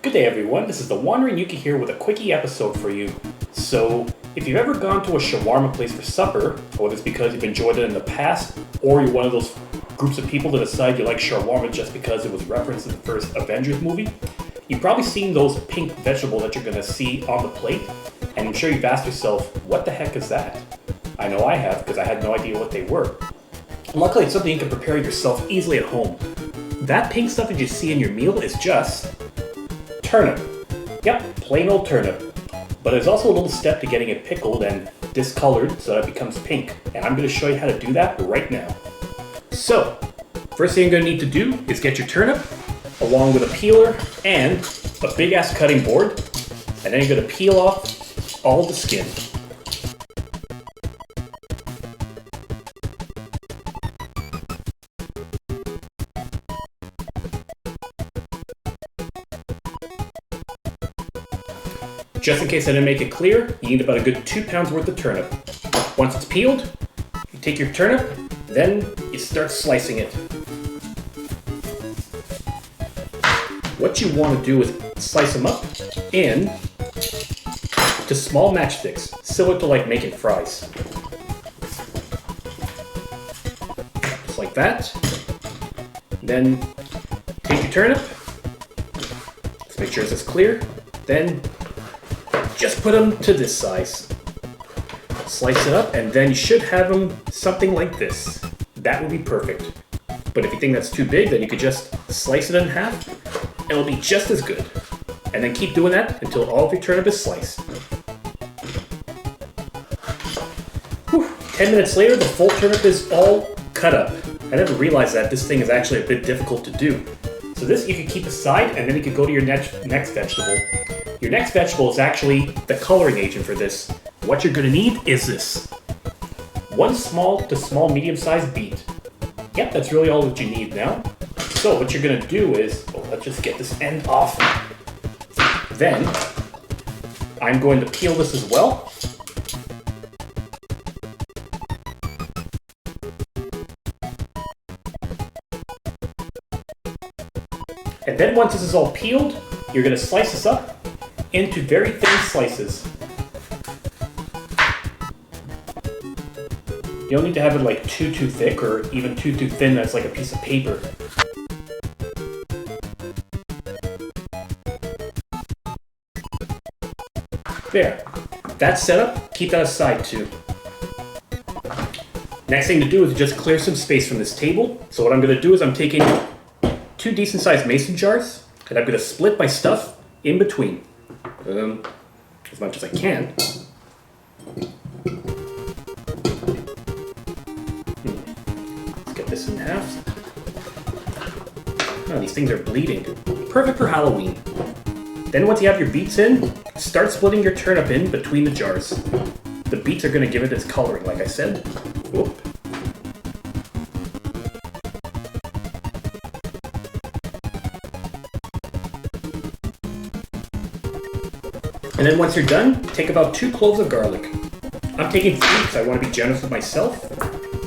Good day everyone, this is the Wandering Yuki here with a Quickie episode for you. So, if you've ever gone to a shawarma place for supper, whether it's because you've enjoyed it in the past, or you're one of those groups of people that decide you like shawarma just because it was referenced in the first Avengers movie, you've probably seen those pink vegetables that you're going to see on the plate, and I'm sure you've asked yourself, what the heck is that? I know I have, because I had no idea what they were. And luckily it's something you can prepare yourself easily at home. That pink stuff that you see in your meal is just turnip. Yep, plain old turnip. But there's also a little step to getting it pickled and discolored so that it becomes pink. And I'm going to show you how to do that right now. So, first thing you're going to need to do is get your turnip, along with a peeler and a big ass cutting board. And then you're going to peel off all the skin. Just in case I didn't make it clear, you need about a good 2 pounds worth of turnip. Once it's peeled, you take your turnip, then you start slicing it. What you want to do is slice them up into small matchsticks, similar to like making fries. Just like that. Then take your turnip, let's make sure this is clear, then just put them to this size. Slice it up, and then you should have them something like this. That would be perfect. But if you think that's too big, then you could just slice it in half, and it'll be just as good. And then keep doing that until all of your turnip is sliced. Whew. 10 minutes later, the full turnip is all cut up. I never realized that this thing is actually a bit difficult to do. So this you can keep aside, and then you can go to your next vegetable. Your next vegetable is actually the coloring agent for this. What you're going to need is this. 1 small to small medium-sized beet. Yep, that's really all that you need now. So what you're going to do is, let's just get this end off. Then, I'm going to peel this as well. And then once this is all peeled, you're going to slice this up into very thin slices. You don't need to have it like too thick or even too thin that's like a piece of paper. There. That's set up. Keep that aside too. Next thing to do is just clear some space from this table. So what I'm going to do is I'm taking 2 decent sized mason jars and I'm going to split my stuff in between. As much as I can. Let's get this in half. Oh, these things are bleeding. Perfect for Halloween. Then once you have your beets in, start splitting your turnip in between the jars. The beets are going to give it its coloring, like I said. Whoop. And then once you're done, take about 2 cloves of garlic. I'm taking 3 because I want to be generous with myself.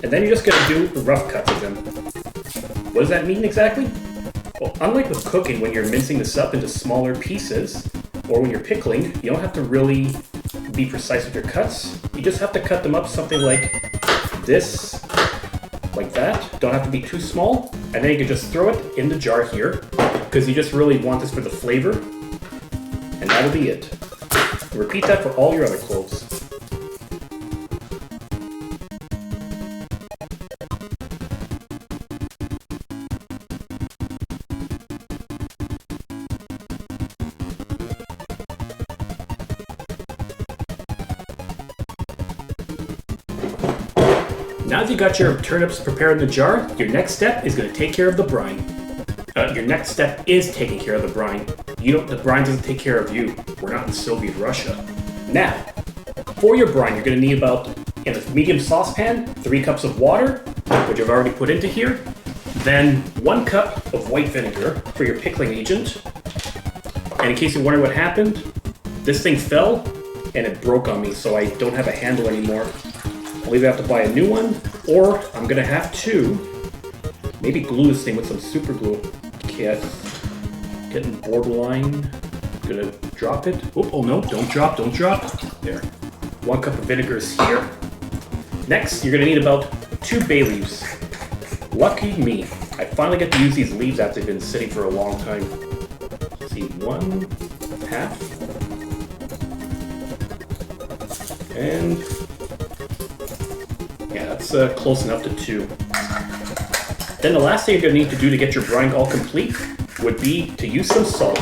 And then you're just going to do rough cuts of them. What does that mean exactly? Well, unlike with cooking, when you're mincing this up into smaller pieces, or when you're pickling, you don't have to really be precise with your cuts. You just have to cut them up something like this, like that. Don't have to be too small. And then you can just throw it in the jar here, because you just really want this for the flavor. And that'll be it. Repeat that for all your other cloves. Now that you got your turnips prepared in the jar, your next step is going to take care of the brine. Your next step is taking care of the brine. The brine doesn't take care of you. We're not in Soviet Russia. Now, for your brine, you're going to need about, in a medium saucepan, 3 cups of water, which I've already put into here. Then 1 cup of white vinegar for your pickling agent. And in case you're wondering what happened, this thing fell and it broke on me, so I don't have a handle anymore. I'll either have to buy a new one, or I'm going to have to maybe glue this thing with some super glue. Okay, that's getting borderline. Gonna drop it. Oh no, don't drop. There. 1 cup of vinegar is here. Next, you're gonna need about 2 bay leaves. Lucky me, I finally get to use these leaves after they've been sitting for a long time. Let's see, 1/2. And yeah, that's close enough to 2. Then the last thing you're gonna need to do to get your brine all complete would be to use some salt.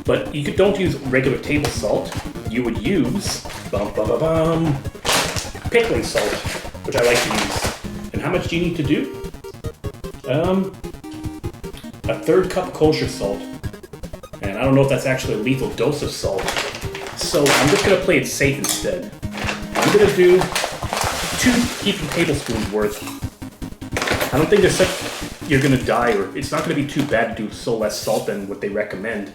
But you don't use regular table salt. You would use pickling salt, which I like to use. And how much do you need to do? 1/3 cup kosher salt. And I don't know if that's actually a lethal dose of salt. So I'm just gonna play it safe instead. I'm gonna do 2 heaping tablespoons worth. I don't think you're gonna die, or it's not gonna be too bad to do so less salt than what they recommend.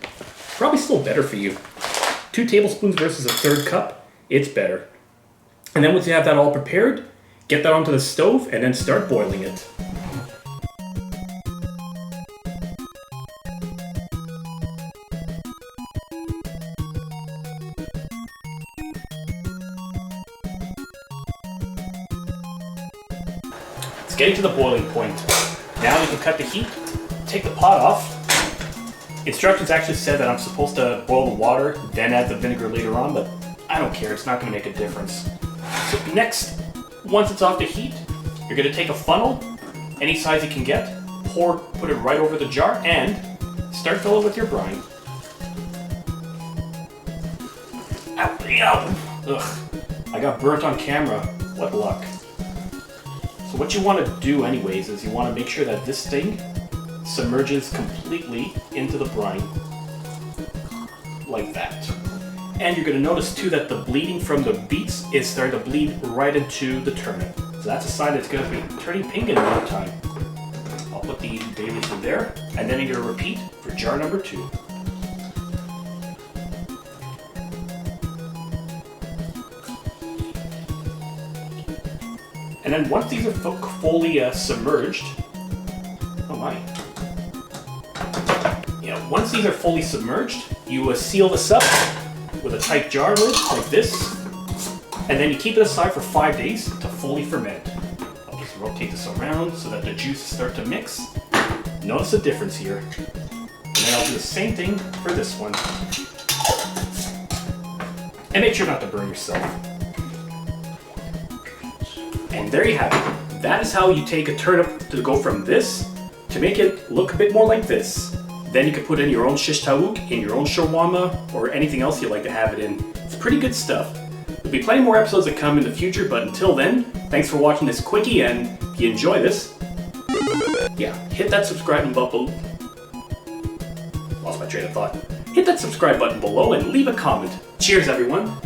Probably still better for you. 2 tablespoons versus 1/3 cup, it's better. And then once you have that all prepared, get that onto the stove and then start boiling it. It's getting to the boiling point. Now you can cut the heat, take the pot off. Instructions actually said that I'm supposed to boil the water, then add the vinegar later on, but I don't care, it's not going to make a difference. So next, once it's off the heat, you're going to take a funnel, any size you can get, put it right over the jar, and start filling with your brine. Ow. Ugh, I got burnt on camera, what luck. So what you want to do anyways is you want to make sure that this thing submerges completely into the brine, like that. And you're going to notice too that the bleeding from the beets is starting to bleed right into the turnip. So that's a sign that it's going to be turning pink in no time. I'll put the bay leaves in there, and then you're going to repeat for jar number 2. And then once these are fully submerged, oh my. Once these are fully submerged, you seal this up with a tight jar lid like this, and then you keep it aside for 5 days to fully ferment. I'll just rotate this around so that the juices start to mix. Notice the difference here. And then I'll do the same thing for this one. And make sure not to burn yourself. And there you have it. That is how you take a turnip to go from this to make it look a bit more like this. Then you can put in your own shish taouk, in your own sharwama, or anything else you'd like to have it in. It's pretty good stuff. There'll be plenty more episodes that come in the future, but until then, thanks for watching this quickie, and if you enjoy this, yeah, hit that subscribe button. Lost my train of thought. Hit that subscribe button below and leave a comment. Cheers, everyone.